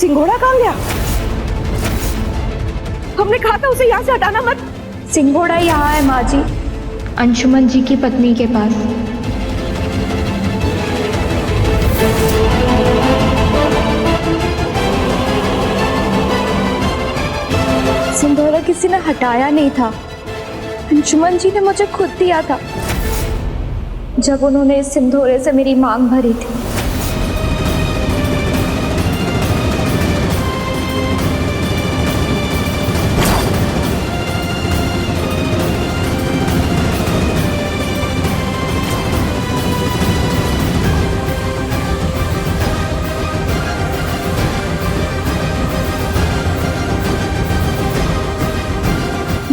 सिंघोड़ा कहाँ गया? हमने कहा था उसे यहाँ से हटाना मत। सिंघोड़ा यहाँ है माँ जी, अंशुमन जी की पत्नी के पास। सिंघोड़ा किसी ने हटाया नहीं था, अंशुमन जी ने मुझे खुद दिया था जब उन्होंने इस सिंदूरे से मेरी मांग भरी थी।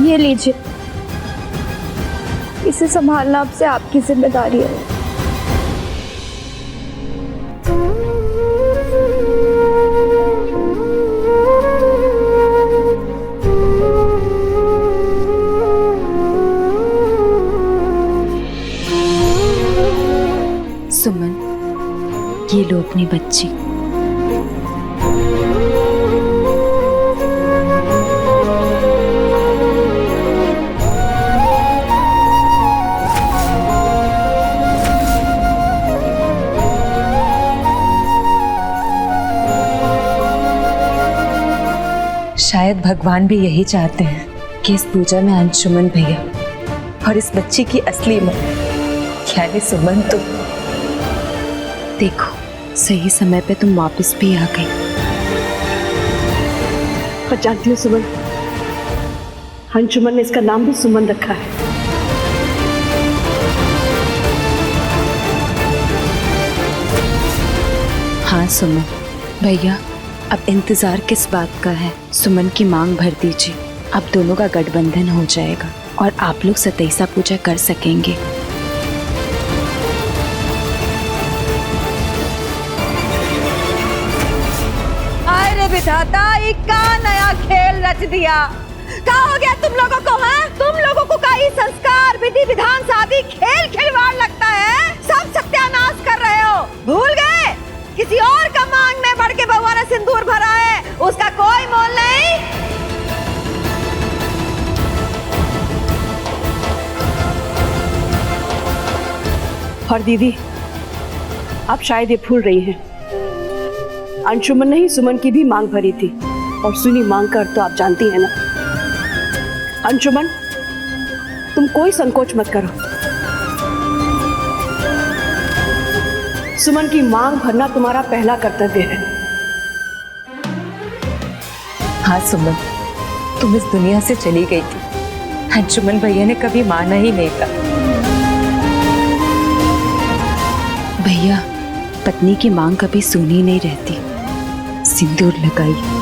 ये लीजिए, इसे संभालना अब से आपकी जिम्मेदारी है। सुमन, ये लो अपनी बच्ची। शायद भगवान भी यही चाहते हैं कि इस पूजा में अंशुमन भैया और इस बच्ची की असली मां यानी सुमन तुम देखो, सही समय पे तुम वापस भी आ गई। पर जानती हो सुमन, अंशुमन ने इसका नाम भी सुमन रखा है। हाँ सुमन भैया, अब इंतजार किस बात का है? सुमन की मांग भर दीजिए, अब दोनों का गठबंधन हो जाएगा और आप लोग सतैसा पूजा कर सकेंगे। अरे विधाता, ये का नया खेल रच दिया। क्या हो गया तुम लोगों को? है तुम लोगों को का संस्कार विधि विधान शादी खेल खिलवाड़ लगता है? सब सत्यानाश कर रहे हो। भूल गए किसी और का मांग में बढ़ के बउआ ने सिंदूर भरा है, उसका कोई मोल नहीं। और दीदी, आप शायद ये भूल रही हैं, अंशुमन ने ही सुमन की भी मांग भरी थी और सुनी मांग का अर्थ तो आप जानती हैं ना। अंशुमन, तुम कोई संकोच मत करो, सुमन की मांग भरना तुम्हारा पहला कर्तव्य है। हाँ सुमन, तुम इस दुनिया से चली गई थी, अंशुमन भैया ने कभी माना ही नहीं था। भैया, पत्नी की मांग कभी सुनी नहीं रहती, सिंदूर लगाई।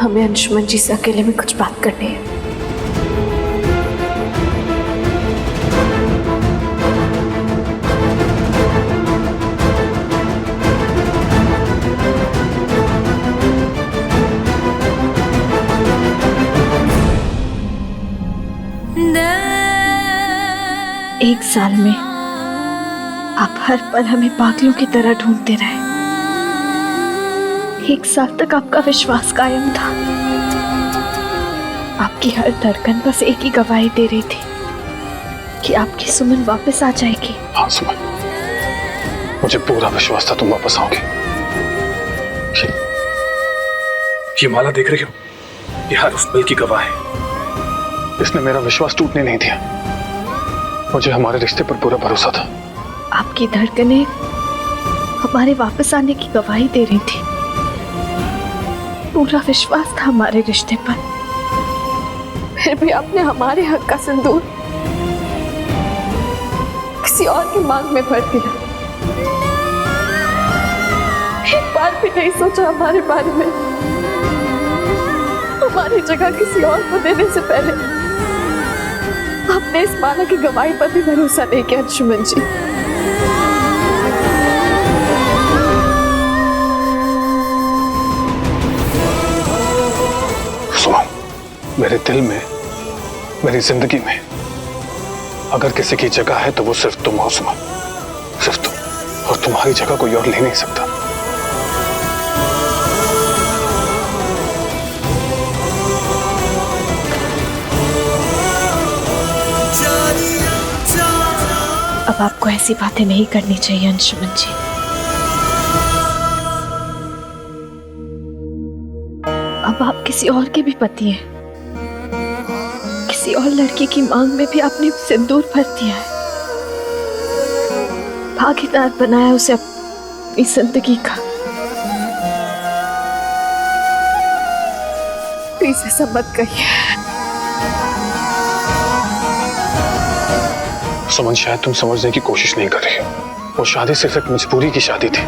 हमें अंशुमन जी से अकेले में कुछ बात करनी है। एक साल में आप हर पल हमें पागलों की तरह ढूंढते रहे। एक साल तक आपका विश्वास कायम था। आपकी हर धड़कन बस एक ही गवाही दे रही थी कि आपकी सुमन वापस आ जाएगी। हाँ सुमन, मुझे पूरा विश्वास था तुम वापस आओगे। ये माला देख रही हो, ये हर उस पल की गवाह है। इसने मेरा विश्वास टूटने नहीं दिया। मुझे हमारे रिश्ते पर पूरा भरोसा था। आपकी धड़कनें हमारे वापस आने की गवाही दे रही थी। पूरा विश्वास था हमारे रिश्ते पर, फिर भी आपने हमारे हक का सिंदूर किसी और की मांग में भर दिया। एक बार भी नहीं सोचा हमारे बारे में। हमारी जगह किसी और को देने से पहले आपने इस माला की गवाही पर भी भरोसा नहीं किया अंशुमन जी। सुमन, मेरे दिल में, मेरी जिंदगी में अगर किसी की जगह है तो वो सिर्फ तुम हो सुमन, सिर्फ तुम। और तुम्हारी जगह कोई और ले नहीं सकता। अब आपको ऐसी बातें नहीं करनी चाहिए अंशुमन जी। अब आप किसी और के भी पति हैं। किसी और लड़की की मांग में भी आपने सिंदूर भर दिया है, भागीदार बनाया उसे अपनी जिंदगी का। प्लीज ऐसा मत कहिए। सुमन, शायद तुम समझने की कोशिश नहीं कर रही हो। वो शादी सिर्फ एक मजबूरी की शादी थी।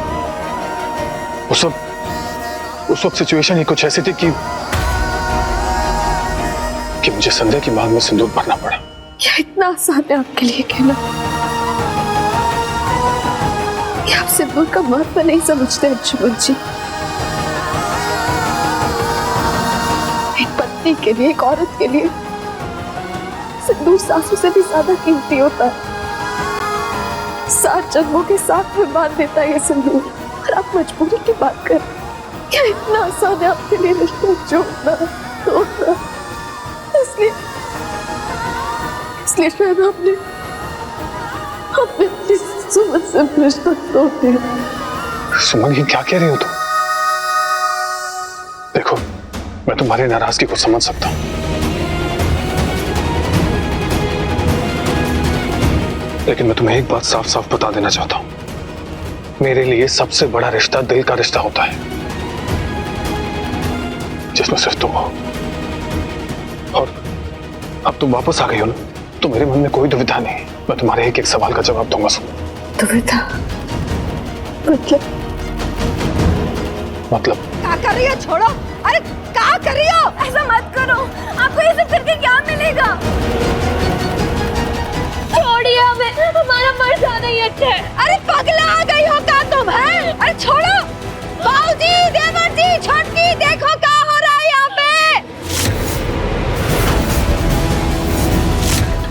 उस वक्त सिचुएशन ही कुछ ऐसी थी कि मुझे संध्या की मांग में सिंदूर भरना पड़ा। क्या इतना आसान है आपके लिए कहना कि आप सिंदूर का महत्व नहीं समझते अंशुमन जी? एक पत्नी के लिए, एक औरत के लिए सिंदूर सासू से भी ज्यादा कीमती होता है। 7 जन्मों के साथ में बांध देता है ये सिंदूर, और आप मजबूरी की बात कर। क्या इतना आसान है आपके लिए रिश्ता जोड़ना, तोड़ना? इसलिए शायद आपने अपनी सुमन से रिश्ता तोड़ दिया। सुमन, ये क्या कह रही हो तुम? देखो, मैं तुम्हारी नाराजगी को समझ सकता हूँ, लेकिन मैं तुम्हें एक बात साफ साफ बता देना चाहता हूं। मेरे लिए सबसे बड़ा रिश्ता दिल का रिश्ता होता है, जिसमें सिर्फ तुम हो। और अब तुम वापस आ गई हो ना, तो मेरे मन में कोई दुविधा नहीं। मैं तुम्हारे एक एक सवाल का जवाब दूंगा। सुन, दुविधा मतलब क्या कर रही हो? छोड़ो। अरे क्या कर रही हो? ऐसा मत करो, आपको ये सब करके क्या मिलेगा? छोड़िए हमें, हमारा मर जाना ही अच्छा है। अरे पगला आ गई हो क्या तुम? है? अरे छोड़ो। बाबूजी, देवर जी, छोटकी, देखो क्या हो रहा है यहाँ पे।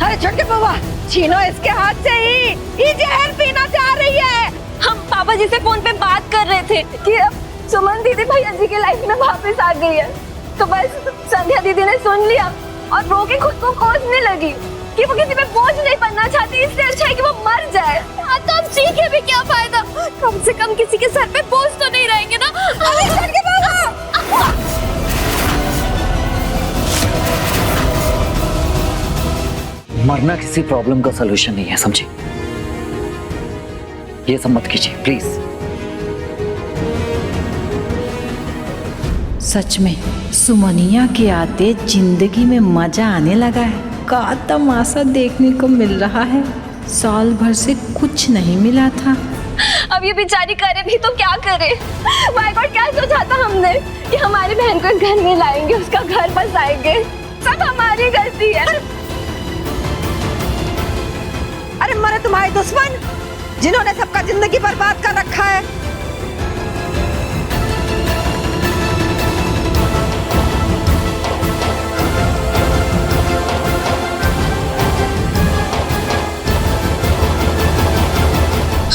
अरे छोटके बुआ, छीनो इसके हाथ से ही। ये जहर पीना चाह रही है। हम पापा जी से फोन पे बात कर रहे थे कि अब सुमन दीदी भैया जी के लाइफ में वापस आ गई है, तो बस संध्या दीदी ने सुन लिया और रो के खुद को कोसने लगी कि वो किसी पे बोझ नहीं बनना चाहती, इससे अच्छा है कि वो मर जाए। हाँ, तो अब सीखे भी क्या फायदा? कम से कम किसी के सर पे बोझ तो नहीं रहेंगे ना। अरे छोटके बुआ, मरना किसी प्रॉब्लम का सलूशन नहीं है, समझे? ये सब मत कीजिए प्लीज। सच में सुमनिया के आते जिंदगी में मजा आने लगा है। का तमाशा देखने को मिल रहा है, साल भर से कुछ नहीं मिला था। अब ये बेचारी करे भी तो क्या करे? माय गॉड, क्या सोचा था हमने कि हमारी बहन को घर में लाएंगे, उसका घर बसाएंगे। सब हमारी गलती है। अरे मरे तुम्हारे दुश्मन, जिन्होंने सबका जिंदगी बर्बाद कर रखा है।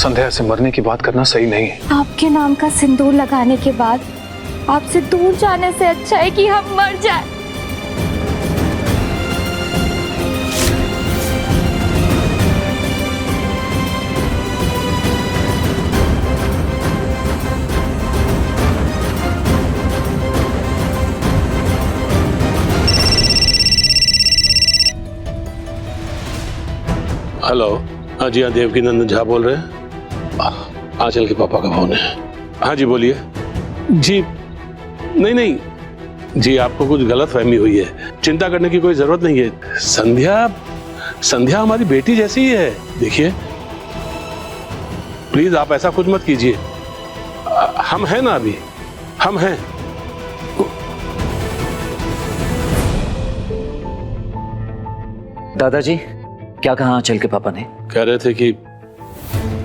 संध्या से मरने की बात करना सही नहीं है। आपके नाम का सिंदूर लगाने के बाद आपसे दूर जाने से अच्छा है कि हम मर जाए। हेलो, हाँ जी, हाँ देवकी नंदन झा बोल रहे हैं। आंचल के पापा का फोन है। हाँ जी बोलिए। जी नहीं जी, आपको कुछ गलत फहमी हुई है, चिंता करने की कोई जरूरत नहीं है। संध्या हमारी बेटी जैसी ही है। देखिए प्लीज आप ऐसा कुछ मत कीजिए। हम हैं ना, अभी हम हैं। दादाजी, क्या कहा आंचल के पापा ने? कह रहे थे कि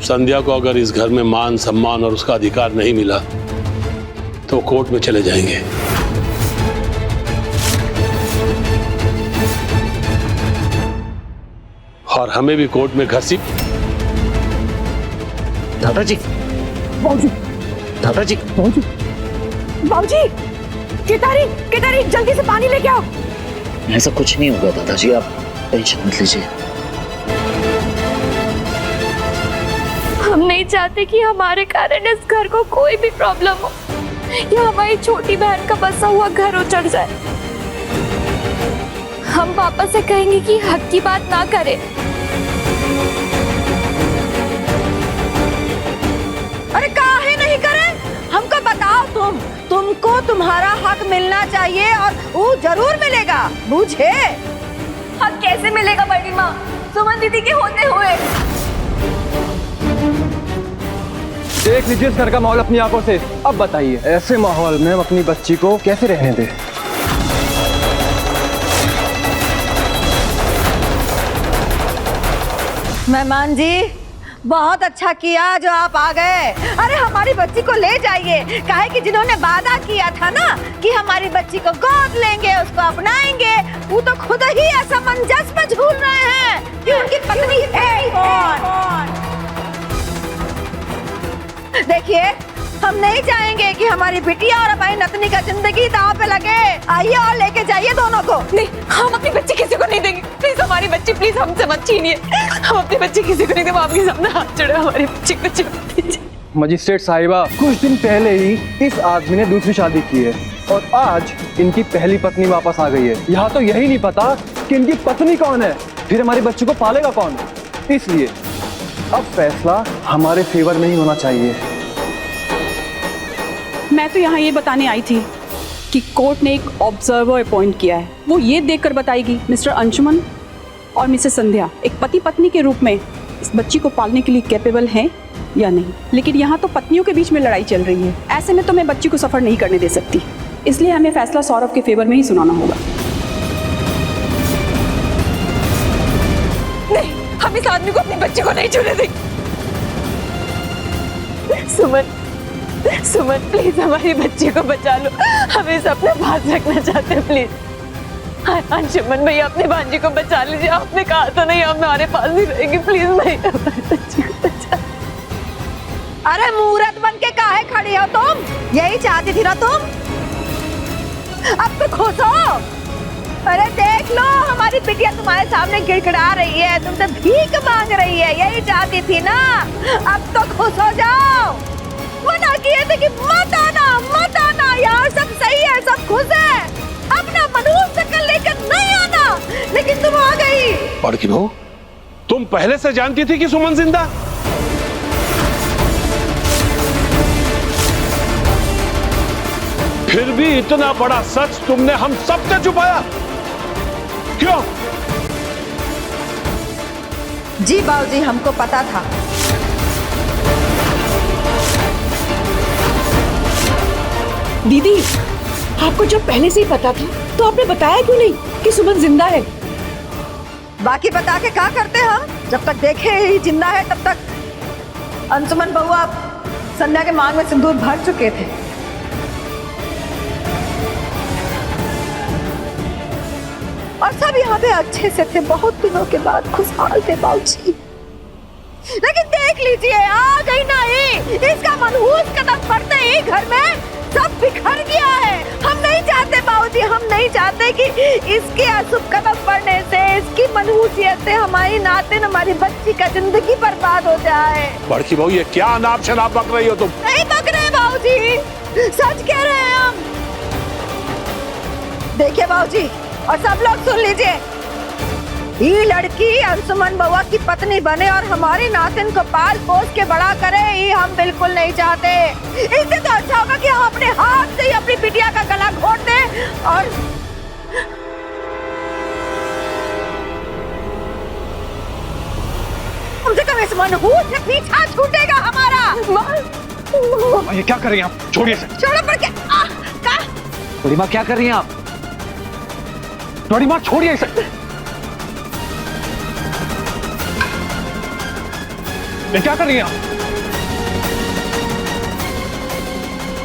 संध्या को अगर इस घर में मान सम्मान और उसका अधिकार नहीं मिला तो कोर्ट में चले जाएंगे। और हमें भी कोर्ट में घसीट। दादाजी, दादाजी, बाबूजी, केदारी जल्दी से पानी लेके आओ। ऐसा कुछ नहीं होगा दादाजी, आप टेंशन मत लीजिए। हम नहीं चाहते कि हमारे कारण इस घर को कोई भी प्रॉब्लम हो या हमारी छोटी बहन का बसा हुआ घर उजड़ जाए। हम पापा से कहेंगे कि हक की बात ना करें। अरे काहे नहीं करे? हमको बताओ, तुमको तुम्हारा हक मिलना चाहिए और वो जरूर मिलेगा, बुझे? हक कैसे मिलेगा बड़ी माँ, सुमन दीदी के होते हुए? देख लीजिए इस घर का माहौल अपनी आंखों से। अब बताइए, ऐसे माहौल में हम अपनी बच्ची को कैसे रहने दें? मेहमान जी, बहुत अच्छा किया जो आप आ गए। अरे हमारी बच्ची को ले जाइए, काहे कि जिन्होंने वादा किया था ना कि हमारी बच्ची को गोद लेंगे, उसको अपनाएंगे, वो तो खुद ही असमंजस में झूल रहे हैं कि उनकी पत्नी है कौन। देखिए, हम नहीं चाहेंगे कि हमारी बिटिया और हमारी नतनी का जिंदगी दांव पे लगे। आइए और लेके जाइए दोनों को। नहीं, हम अपनी बच्ची किसी को नहीं देंगे। प्लीज हमारी बच्ची, प्लीज हमसे मत छीनिए। हम अपनी बच्ची किसी को नहीं देंगे। आपके सामने हाथ जोड़े, हमारी बच्ची को छोड़ दीजिए। मजिस्ट्रेट साहिबा, कुछ दिन पहले ही इस आदमी ने दूसरी शादी की है और आज इनकी पहली पत्नी वापस आ गई है। यहाँ तो यही नहीं पता कि इनकी पत्नी कौन है, फिर हमारी बच्ची को पालेगा कौन। इसलिए अब फैसला हमारे फेवर में ही होना चाहिए। मैं तो यहाँ ये बताने आई थी कि कोर्ट ने एक ऑब्जर्वर अपॉइंट किया है। वो ये देखकर बताएगी मिस्टर अंशुमन और मिसेस संध्या एक पति पत्नी के रूप में इस बच्ची को पालने के लिए कैपेबल हैं या नहीं। लेकिन यहाँ तो पत्नियों के बीच में लड़ाई चल रही है। ऐसे में तो मैं बच्ची को सफर नहीं करने दे सकती, इसलिए हमें फैसला सौरभ के फेवर में ही सुनाना होगा। नहीं, हम इस आदमी को अपनी बच्ची को नहीं छूने देंगे। सुमन प्लीज हमारी बच्ची को बचा लो। हम इसे अपने पास रखना चाहते हैं, प्लीज। अंशुमन भैया, अपनी भांजी को बचा लीजिए। आपने कहा तो नहीं हम हमारे पास ही रहेंगे, प्लीज भैया हमारी बच्ची को बचा। अरे मूर्त बन के काहे खड़ी हो तुम? यही चाहती थी ना तुम? अब तो खुश हो? अरे देख लो, हमारी बिटिया तुम्हारे सामने गिड़गिड़ा रही है, तुमसे भीख मांग रही है। यही चाहती थी ना? अब तो खुश हो जाओ। मना किए थे कि मत आना, यार सब सही है, सब खुश है, अपना मनहूस शक्ल लेकर नहीं आना, लेकिन तुम आ गई। बड़की बहू, तुम पहले से जानती थी कि सुमन जिंदा? फिर भी इतना बड़ा सच तुमने हम सबसे छुपाया क्यों? जी बाबूजी, हमको पता था। दीदी, आपको जब पहले से ही पता था तो आपने बताया क्यों नहीं कि सुमन जिंदा है? बाकी बता के क्या करते हम? जब तक देखे ही जिंदा है तब तक। अंशुमन बहू, आप संध्या के मांग में सिंदूर भर चुके थे। और सब यहाँ पे अच्छे से थे, बहुत दिनों के बाद खुशहाल थे बाबूजी। लेकिन देख लीजिए, आ गई ना ये, इसका मनहूस कदम पड़ते ही घर में सब बिखर गया है। हम नहीं चाहते बाबूजी, हम नहीं चाहते कि इसके अशुभ कदम पड़ने से, इसकी मनहूसियत से हमारी नातिन, हमारी बच्ची का जिंदगी बर्बाद हो जाए। बड़की बहू, ये क्या नाम शराब बक रही हो तुम? नहीं बक रहे बाबूजी, सच कह रहे हैं हम। देखिए बाबूजी, और सब लोग सुन लीजिए, ये लड़की अंशुमन बउआ की पत्नी बने और हमारी नातिन को पाल पोस के बड़ा करे, ये हम बिल्कुल नहीं चाहते। इससे तो अच्छा होगा कि हम अपने हाथ से ही अपनी बिटिया का गला घोट दें और कम से कम इस मनहूस से पीछा छूटेगा हमारा। ये क्या कर रही हैं आप? छोड़िए इसे। छोड़ो पर क्या? बड़ी माँ क्या कर रही हैं आप? बड़ी माँ छोड़िए इसे। ये क्या कर रही हैं आप?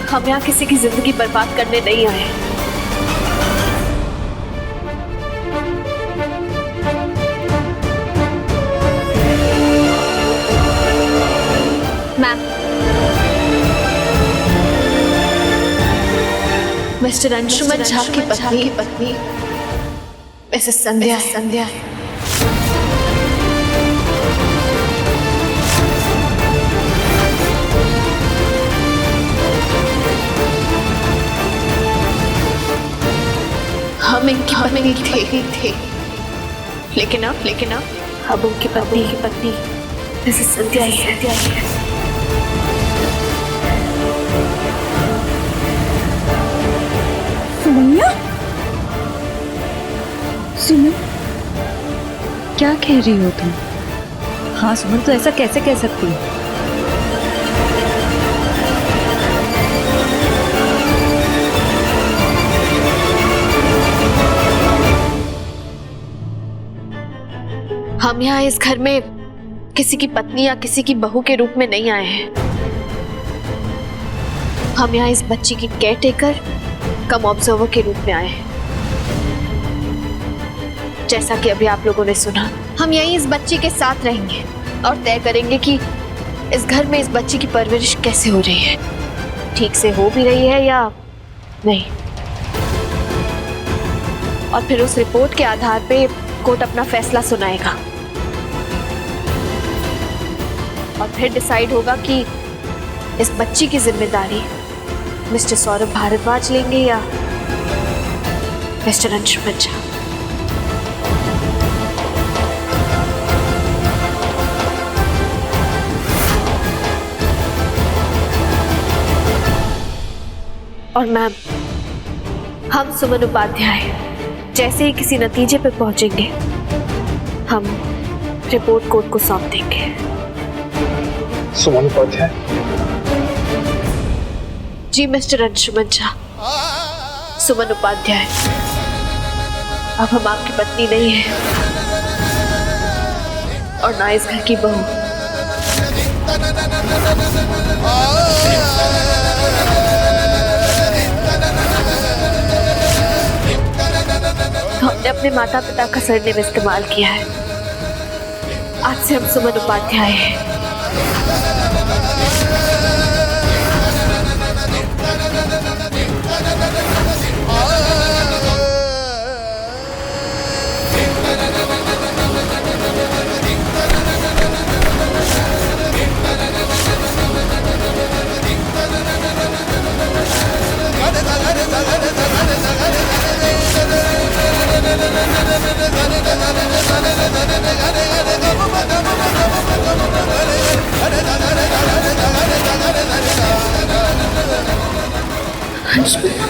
हम यहाँ किसी की जिंदगी बर्बाद करने नहीं आए। मैम, मिस्टर अंशुमन झा की पत्नी मिसेस संध्या है। हम इनकी पत्नी थे, लेकिन अब उनकी पत्नी मिसेस संध्या है। सुमन, क्या कह रही हो तुम? हाँ सुमन, तो ऐसा कैसे कह सकती है? हम यहाँ इस घर में किसी की पत्नी या किसी की बहू के रूप में नहीं आए हैं। हम यहाँ इस बच्ची की केयर टेकर कम ऑब्जर्वर के रूप में आए हैं। जैसा कि अभी आप लोगों ने सुना, हम यहीं इस बच्ची के साथ रहेंगे और तय करेंगे कि इस घर में इस बच्ची की परवरिश कैसे हो रही है, ठीक से हो भी रही है या नहीं। और फिर उस रिपोर्ट के आधार पे कोर्ट अपना फैसला सुनाएगा और फिर डिसाइड होगा कि इस बच्ची की जिम्मेदारी मिस्टर सौरभ भारद्वाज लेंगे या मिस्टर अंशुमन झा। और मैम, हम सुमन उपाध्याय जैसे ही किसी नतीजे पर पहुंचेंगे, हम रिपोर्ट कोर्ट को सौंप देंगे। सुमन उपाध्याय? जी मिस्टर अंशुमन झा, सुमन उपाध्याय। अब हम आपकी पत्नी नहीं है और ना इस घर की बहू। हमने अपने माता पिता का सरनेम इस्तेमाल किया है। आज से हम सुमन उपाध्याय हैं।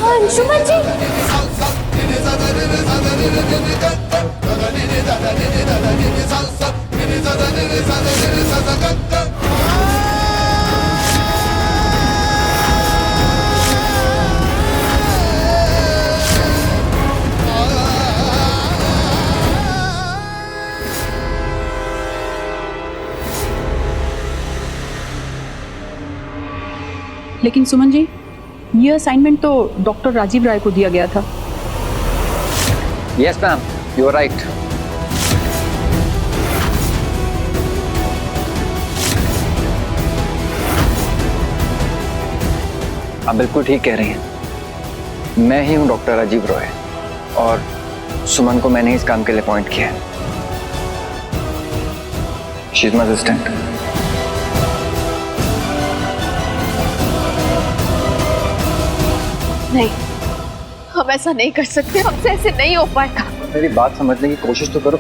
अंशुमन जी, लेकिन सुमन जी, ये असाइनमेंट तो डॉक्टर राजीव राय को दिया गया था। Yes ma'am, you are right. आप बिल्कुल ठीक कह रही हैं। मैं ही हूँ डॉक्टर राजीव रॉय और सुमन को मैंने इस काम के लिए अपॉइंट किया है। She is my assistant. नहीं, हम ऐसा नहीं कर सकते, हमसे ऐसे नहीं हो पाएगा। मेरी बात समझने की कोशिश तो करो।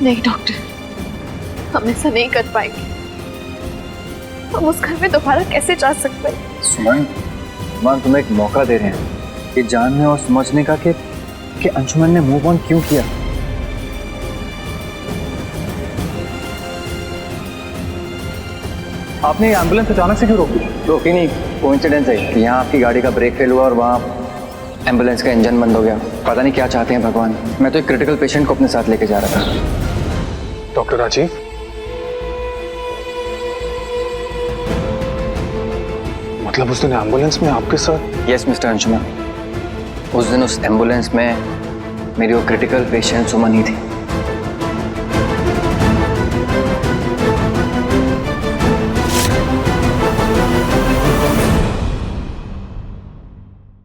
नहीं डॉक्टर, हम ऐसा नहीं कर पाएंगे। हम उस घर में दोबारा कैसे जा सकते हैं? सुमन, भगवान तुम्हें एक मौका दे रहे हैं ये जानने और समझने का कि अंशुमन ने मूव ऑन क्यों किया। आपने ये एम्बुलेंस अचानक से क्यों रोकी? रोकी नहीं, कोइंसिडेंस है कि यहाँ आपकी गाड़ी का ब्रेक फेल हुआ और वहाँ एम्बुलेंस का इंजन बंद हो गया। पता नहीं क्या चाहते हैं भगवान। मैं तो एक क्रिटिकल पेशेंट को अपने साथ लेके जा रहा था। डॉक्टर राजीव, मतलब उस दिन एम्बुलेंस में आपके साथ? यस मिस्टर अंशुमन, उस दिन उस एम्बुलेंस में मेरी वो क्रिटिकल पेशेंट सुमन ही थी।